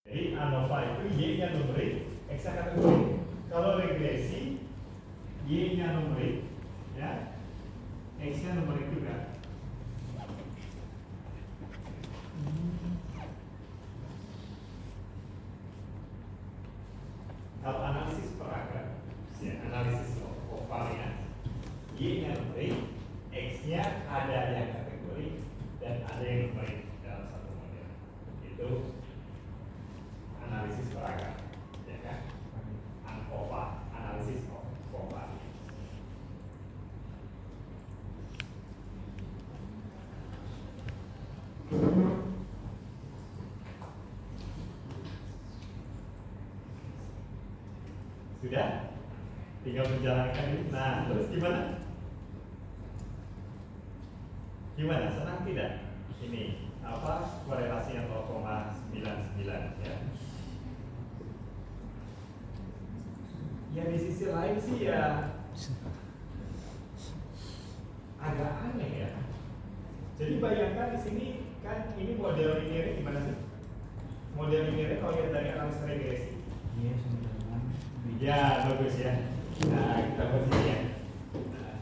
Jadi ANOVA itu Y-nya numerik, X-nya kategori. Kalau regresi, Y-nya numerik, ya, X-nya numerik juga. Kalau analisis peraga, ya, analisis kovarians, Y-nya numerik, X-nya ada yang kategori dan ada yang numerik dalam satu model. Itu analisis peraga, ya kan? ANOVA, analisis kovarians. Sudah? Tinggal menjalankan ini. Nah, terus gimana? Gimana? Senang tidak? Ini apa korelasinya 0,99 ya? Ya di sisi lain sih ya agak aneh ya. Jadi bayangkan di sini kan ini model linear gimana sih? Model linear kalau lihat dari analisis regresi. Iya, sama dengan Ya, bagus ya. Nah, kita buat sini ya. Nah,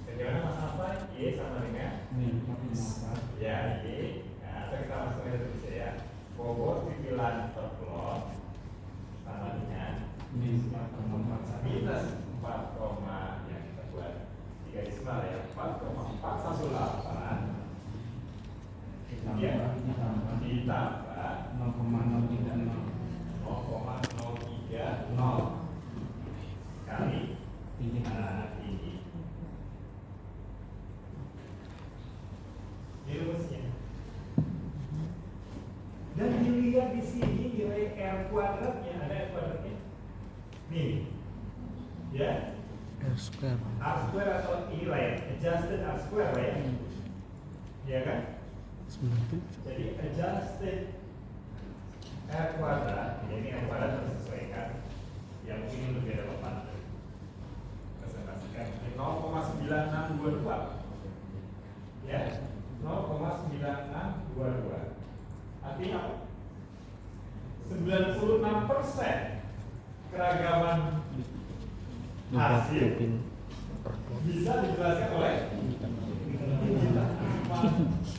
bagaimana Mas apa? Y sama dengan min 4,4. ya, Y. Nah, atau kita masukkan itu bisa ya. Bobot bibilan per plot sama dengan Min 4,4. minus 4, yang kita buat 3 desimal ya, 4,418 ya, ditambah 0,030 0,030 kali tinggi. tinggi. Ini rumusnya. Dan dilihat di sini nilai R kuadratnya, ada R kuadratnya. Nih, ya. R square. R square atau ini lah ya, adjusted R square lah ya. Ya kan? 97. Jadi adjusted R kuadrat, ini R kuadrat harus disesuaikan. Yang mungkin lebih relevan presentasikan 0,9622 ya, 0,9622 artinya apa? 96% keragaman hasil bisa dijelaskan oleh kita.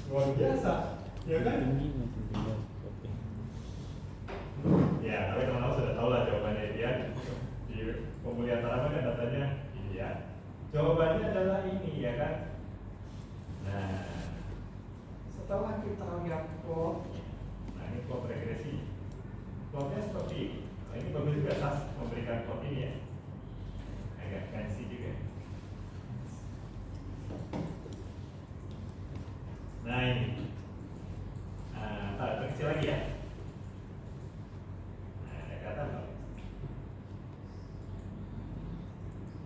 Luar biasa, ya kan? Ya, tapi teman-teman sudah tahu lah jawabannya dia di pemulihan tanaman kan datanya ini ya. Jawabannya adalah ini ya kan. Nah, setelah kita lihat plotnya, nah ini plot regresi. Plotnya seperti ini. Nah, ini bagus juga SAS memberikan plot ini ya. Agak fancy juga. Nah ini, nah, kecil lagi ya.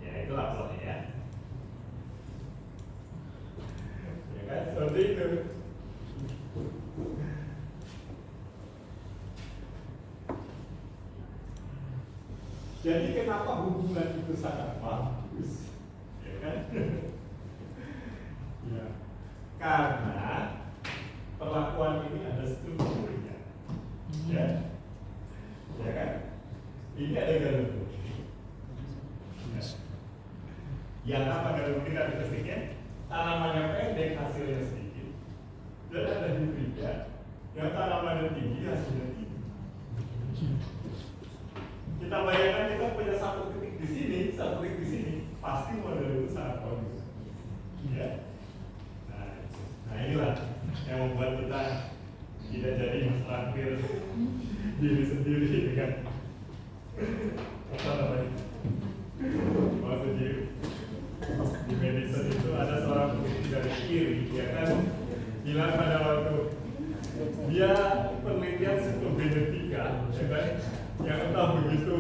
Ya itulah plotnya ya. Ya kan seperti itu. Jadi kenapa hubungan itu sangat bagus? Ya kan? Ya. Karena perlakuan ini ada strukturnya. Ya. Ya kan? Ini ada garis putih. Yang apa garis putih karakteristiknya? Tanamannya pendek, hasilnya sedikit. Dan ada hibrida yang tanamannya tinggi, hasilnya tinggi. Kita bayangkan kita punya satu titik di sini, satu titik di sini, pasti model itu sangat bagus. Ya. Nah inilah yang membuat kita tidak jadi mustahil diri sendiri dengan apa namanya? Maksud di medicine itu ada seorang peneliti dari kiri, ya kan? Bilang pada waktu dia penelitian psikogenetika, ya kan? Yang entah begitu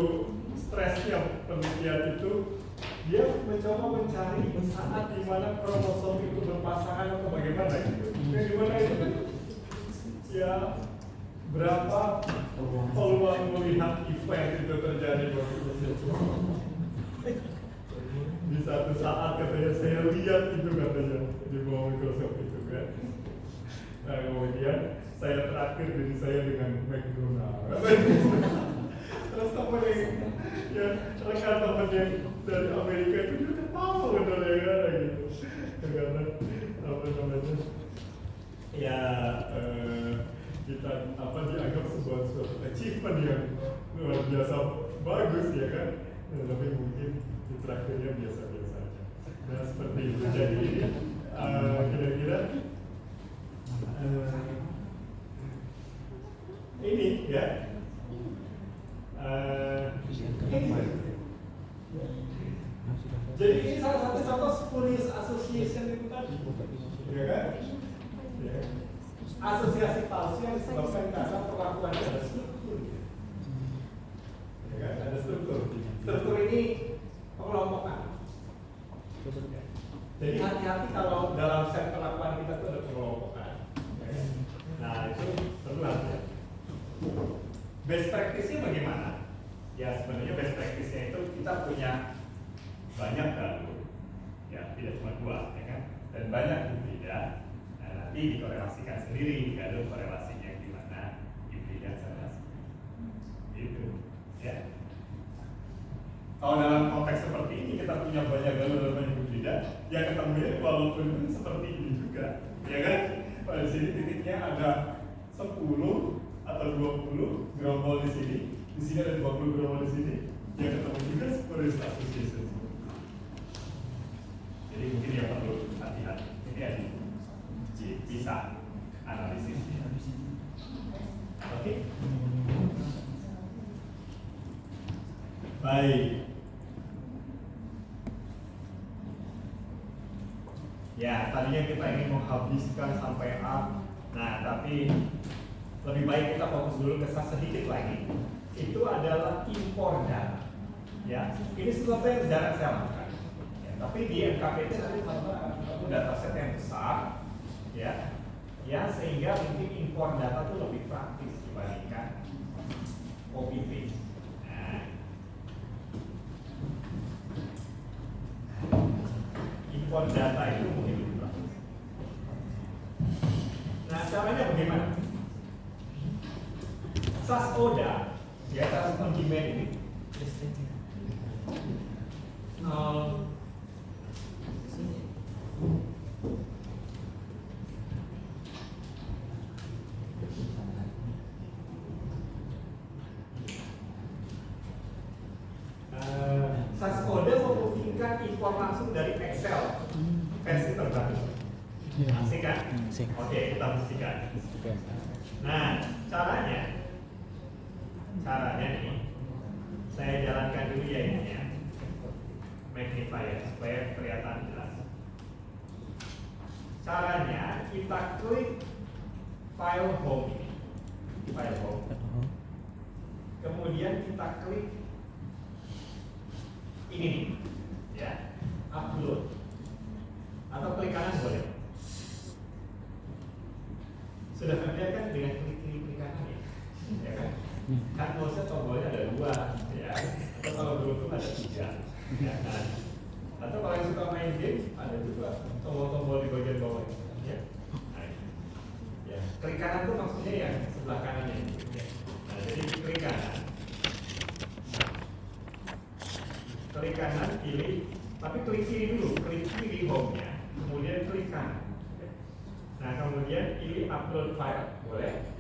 stresnya penelitian itu, dia mencoba mencari saat di mana kromosom itu berpasangan atau bagaimana gitu. Yang dimana itu kan ya berapa peluang melihat event itu terjadi waktu itu. Di satu saat katanya saya lihat itu katanya di bawah mikroskop itu kan. Nah kemudian saya terakhir diri saya dengan McDonald. yang dari Amerika itu dia ketawa udah gitu. Karena apa namanya? Ya kita dianggap sebuah suatu achievement yang luar biasa bagus ya kan. Tapi mungkin di terakhirnya biasa-biasa aja. Nah seperti itu. Jadi kira-kira ini ya. Jadi ini salah satu contoh spurious association itu tadi, ya kan? Ya. Asosiasi palsu yang disebabkan karena perlakuannya ada struktur, ya kan? Ada struktur. Struktur ini pengelompokan. Jadi hati-hati kalau dalam set perlakuan kita itu ada pengelompokan. Ya kan? Nah itu perlu hati-hati. Best practice-nya bagaimana? Ya sebenarnya best practice-nya itu kita punya banyak galur, ya tidak cuma 2, ya kan? Dan banyak hibrida. Nah nanti dikorelasikan sendiri galur korelasinya gimana hibrida sama itu, ya. Kalau dalam konteks seperti ini kita punya banyak galur dan banyak hibrida, ya ketemunya walaupun seperti ini juga, ya kan? Pada sini titiknya ada 10 atau 20 gerombol di sini ada 20 gerombol di sini, ya ketemu juga spurious association. Jadi mungkin yang perlu hati-hati. Ini ada bisa analisisnya. Oke? Baik. Ya, tadinya kita ingin menghabiskan sampai A. Nah, tapi lebih baik kita fokus dulu ke sedikit lagi. Itu adalah impor data. Ya, ini sesuatu yang jarang saya lakukan. Tapi di NKPT nanti teman-teman dataset yang besar, ya sehingga mungkin impor data itu lebih praktis dibandingkan copy paste. Nah, impor data itu mungkin lebih praktis. Nah, caranya bagaimana? SAS ODA, ya SAS konsumen ini. SAS kode memungkinkan impor langsung dari Excel versi terbaru. Asik kan? Oke, kita pastikan. Nah, caranya nih, saya jalankan dulu ya ini ya, magnifier supaya kelihatan jelas. Caranya kita klik file home ini, file home. Kemudian kita klik ini nih, ya, upload. Atau klik kanan boleh. Sudah familiar kan dengan klik kanan ya kan? Kan mouse tombolnya ada 2, ya. Atau kalau beruntung ada 3, ya kan? Atau kalau yang suka main game ada juga tombol-tombol di bagian bawah, ya. Nah, ya. Klik kanan itu maksudnya yang sebelah kanannya, ya. Nah, jadi klik kanan. Klik kanan, pilih, tapi klik kiri dulu, klik kiri home-nya, kemudian klik kanan. Nah, kemudian pilih upload file, boleh,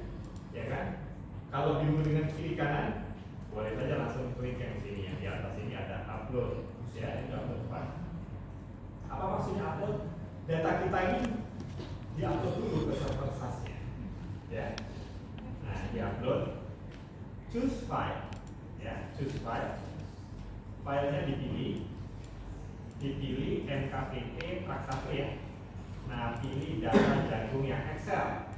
ya kan? Kalau bingung dengan kiri kanan, boleh saja langsung klik yang sini, yang di atas ini ada upload, ya, ini upload file. Apa maksudnya upload? Data kita ini diupload dulu ke server SAS-nya, ya. Nah, diupload, choose file, ya, choose file. Filenya dipilih NKPT Praksatu ya. Nah, pilih data jagung yang Excel,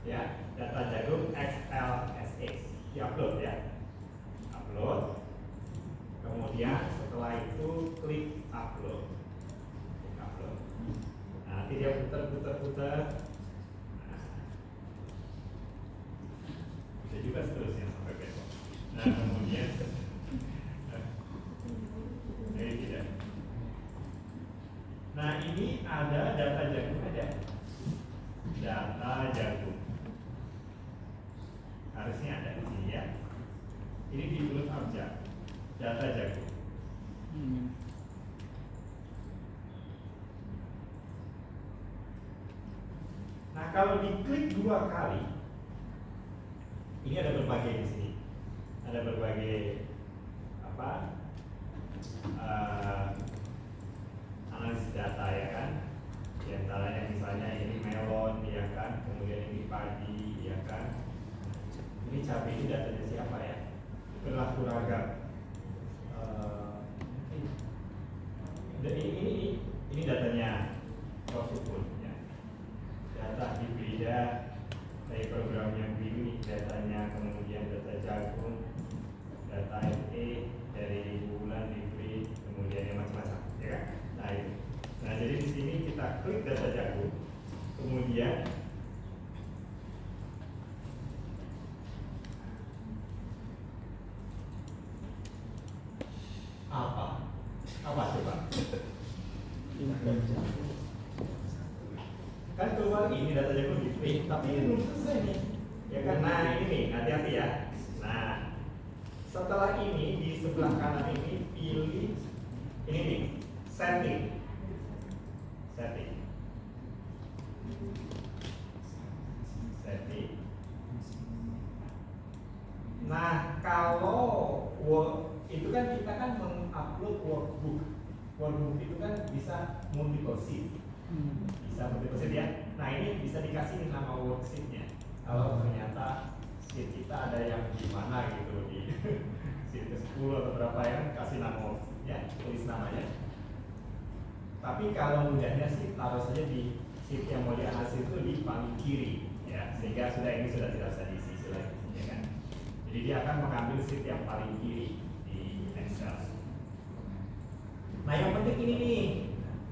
ya, data jagung XLSX, diupload ya, upload. Kemudian setelah itu klik upload, Nah, nanti dia putar. Nah, bisa juga seterusnya sampai besok. Nah, kemudian tidak. Nah, ini ada data jagung aja. Data jagung. Harusnya ada di sini ya. Ini di huruf abjad. Data jagung. Nah, kalau diklik 2 kali, ini ada berbagai di sini. Ada berbagai analisis data ya kan. Di antaranya misalnya ini melon ya kan, kemudian ini padi ya kan. Ini cabai ini datanya siapa ya? Perilaku ragam. Ini datanya Prosukun ya. Data hibrida dari program yang biru ini datanya, kemudian data jagung, data FE dari bulan hibrid, kemudian yang macam-macam ya kan. Nah itu. Nah jadi di sini kita klik data jagung, kemudian apa coba? Kan keluar ini data jagung gitu, tapi ini belum selesai nih, ya kan? Nah ini nih, hati-hati ya. Nah setelah ini di sebelah kanan ini pilih ini nih, setting. Nah kalau itu kan kita kan mengupload workbook itu kan bisa multiple sheet. Bisa multiple sheet ya. Nah ini bisa dikasih nama worksheetnya. Kalau ternyata sheet kita ada yang di mana gitu, di sheet ke-10 atau berapa ya, kasih nama worksheetnya, tulis namanya. Tapi kalau mudahnya sih taruh saja di sheet yang mau dianalisis itu di paling kiri ya, sehingga ini sudah tidak usah diisi lagi ya kan. Jadi dia akan mengambil sheet yang paling kiri di Excel. Nah yang penting ini nih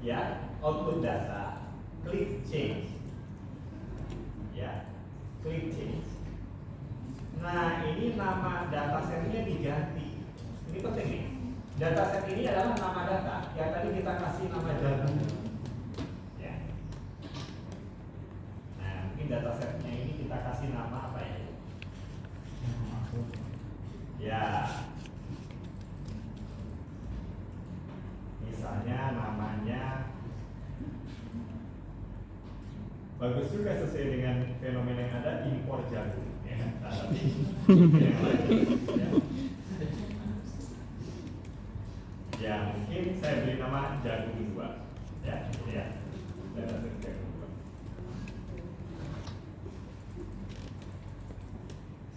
ya, output data, klik change ya, klik change. Nah ini nama datasetnya diganti. Ini penting nih. Dataset ini adalah nama data yang tadi kita kasih nama jagung ya. Nah mungkin datasetnya ini kita kasih nama apa ya? Ya, misalnya namanya bagus juga, sesuai dengan fenomena yang ada, impor jagung ya. Nah, tapi ya mungkin saya beri nama jagung 2 ya, ya. Jagung 2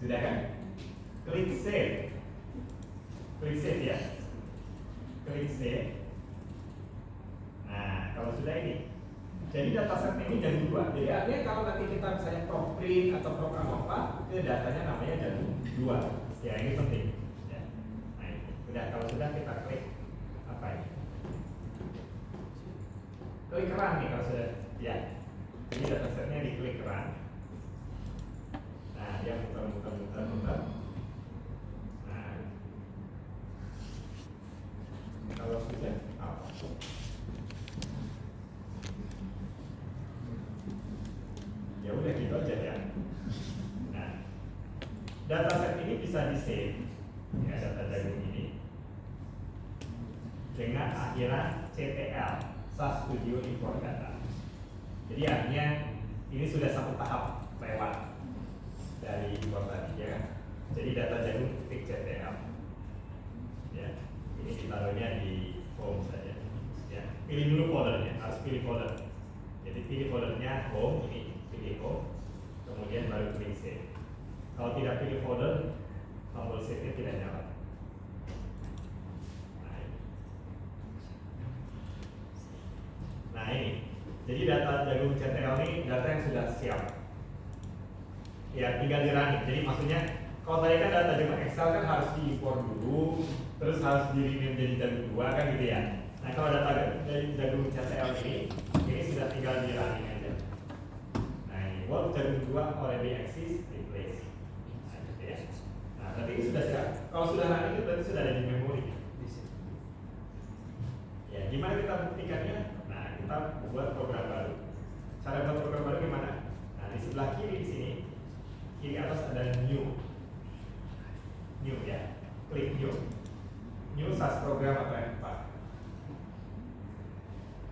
sudah kan? Klik save ya, klik save. Nah kalau sudah ini, jadi dataset ini jagung 2. Jadi artinya kalau nanti kita misalnya print atau program apa, itu datanya namanya jagung 2 ya. Ini penting ya. Nah ini udah, kalau sudah kita klik apa ini, klik run nih kalau sudah ya. Ini datasetnya diklik run. Nah dia muter. Kalau sudah apa? Ya udah gitu aja ya. Nah, dataset ini bisa di save ya, data jagung ini dengan akhiran CTL, SAS Studio Import Data. Jadi artinya ini sudah satu tahap lewat dari import tadi ya kan. Jadi data jagung titik CTL ya. Ini ditaruhnya di home saja ya. Pilih dulu foldernya, harus pilih folder. Jadi pilih foldernya home, ini pilih home, kemudian baru klik save. Kalau tidak pilih folder, tombol save-nya tidak nyala. Nah ini, jadi data jagung CTL ini data yang sudah siap ya, tinggal dirunning. Jadi maksudnya kalau tadi kan data jagung Excel kan harus diimpor dulu, terus harus di-rename jadi jagung 2 kan gitu ya. Nah kalau data dari jagung CTL ini sudah tinggal di running aja. Nah ini what jagung 2 already exist, replace. Nah gitu ya. Nah berarti ini sudah siap. Kalau sudah running itu berarti sudah ada di memori ya. Gimana kita buktikannya? Nah kita buat program baru. Cara buat program baru gimana? Nah di sebelah kiri di sini, kiri atas ada new ya, klik new SAS program atau F4.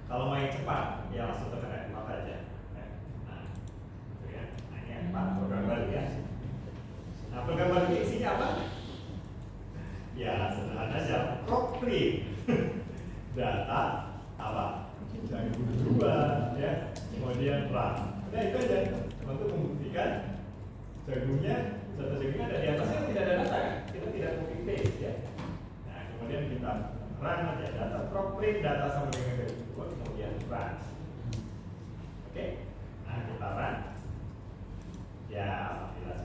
Kalau mau yang cepat, ya langsung tekan F4 aja. Nah, itu ya. Nah, ini F4 program baru ya. Nah, program baru ini isinya apa? Ya, sederhana aja. Prop print data apa? Jangan berubah ya. Kemudian run. Nah, itu aja untuk membuktikan jagungnya, data jagungnya ada di atasnya tidak ada data kan? Kita tidak copy paste ya. Nah, kemudian kita run aja data prop print data sama dengan kedua, kemudian run. Oke, nah kita run. Ya, alhamdulillah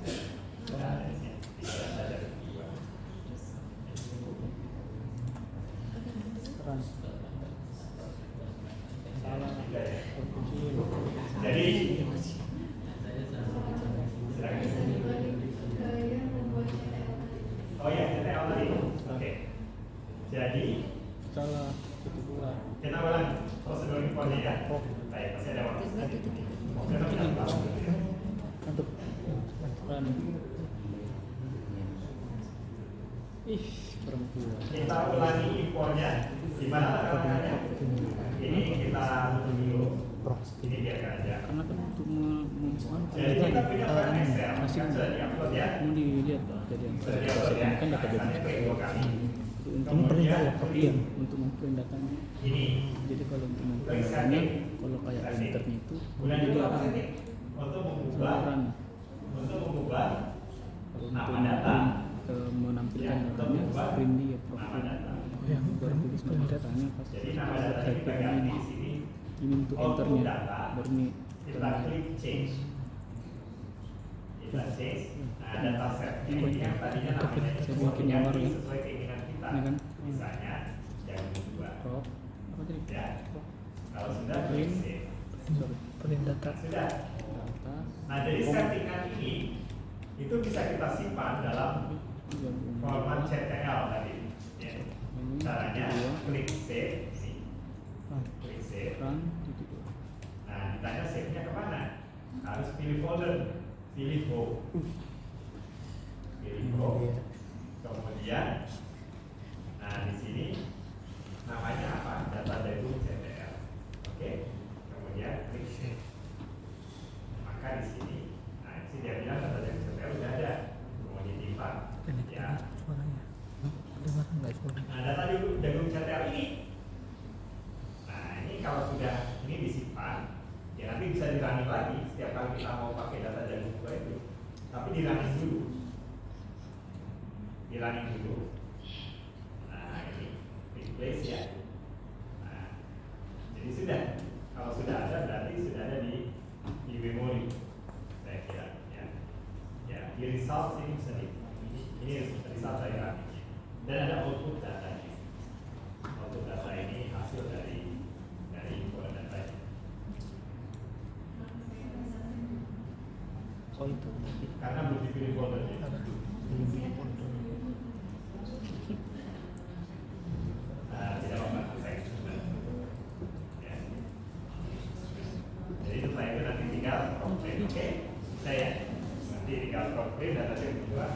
sudah ada di sini. Tidak ada kedua. Run. Salah. Tidak ya. Kecil. Jadi oh ya, CTL tadi. Oke. Jadi Salah. Itu pula. kita ulang prosedur impornya ya. Baik, masih ada waktu. Kita tidak tahu. Untuk run. Ih, perempuan. Kita ulangi impornya. Gimana caranya? Ini kita tutup dulu. Ini biarkan aja. Karena kan untuk Jadi kita punya file Excel, masih kan sudah diupload ya. mau dilihat jadi yang Sudah diupload ya. kan data Nah, klik dua kali. untuk Kemudian iya untuk memprint datanya. ini. Jadi kalau untuk memprint Klik datanya, setting. kalau kayak Setting. printernya itu Kemudian jadi juga apa? setting untuk mengubah Kalau nama untuk data. menampilkan Ya, datanya untuk print dia nama profil. data. Yang baru tulis nama datanya pas Jadi nama data ini kita ganti di sini. ini untuk Output enternya data. baru nih Kita klik change. Kita change. Nah, data set ini yang tadinya namanya Saya bikin yang baru ya. sesuai keinginan kita. Ini kan. Misalnya yang kedua. prop apa tadi? Ya. Kalau sudah klik save. Sorry. Print data. Sudah. Data. Nah, jadi settingan ini itu bisa kita simpan dalam format CTL tadi. Ya. Ini Caranya kedua, klik save, nih. Klik save. run titik dua. Nah, ditanya save-nya kemana? Harus pilih folder, pilih home, pilih home. Kemudian, nah di sini namanya apa? Data dari CTL. Oke. Kemudian klik save. Maka di sini, nah di sini dia bilang data dari CTL udah ada. Kemudian disimpan. Ya. Suaranya. Dengar nggak suara? Nah, data jagung CTL ini, nah ini kalau sudah ini disimpan, ya nanti bisa dirunning lagi setiap kali kita mau pakai data jagung dua itu. Tapi dirunning dulu, dirunning dulu. Nah ini replace ya. Nah, jadi sudah, kalau sudah ada berarti sudah ada di memori, saya kira ya. Ya, di result ini bisa ini result dari running. Dan ada output data ini. Output data ini hasil dari info data ini. Oh itu. Karena belum dipilih foldernya. Nah, tidak apa-apa, saya coba. Ya. Jadi setelah itu nanti tinggal print, oke? Saya nanti tinggal print data yang kedua.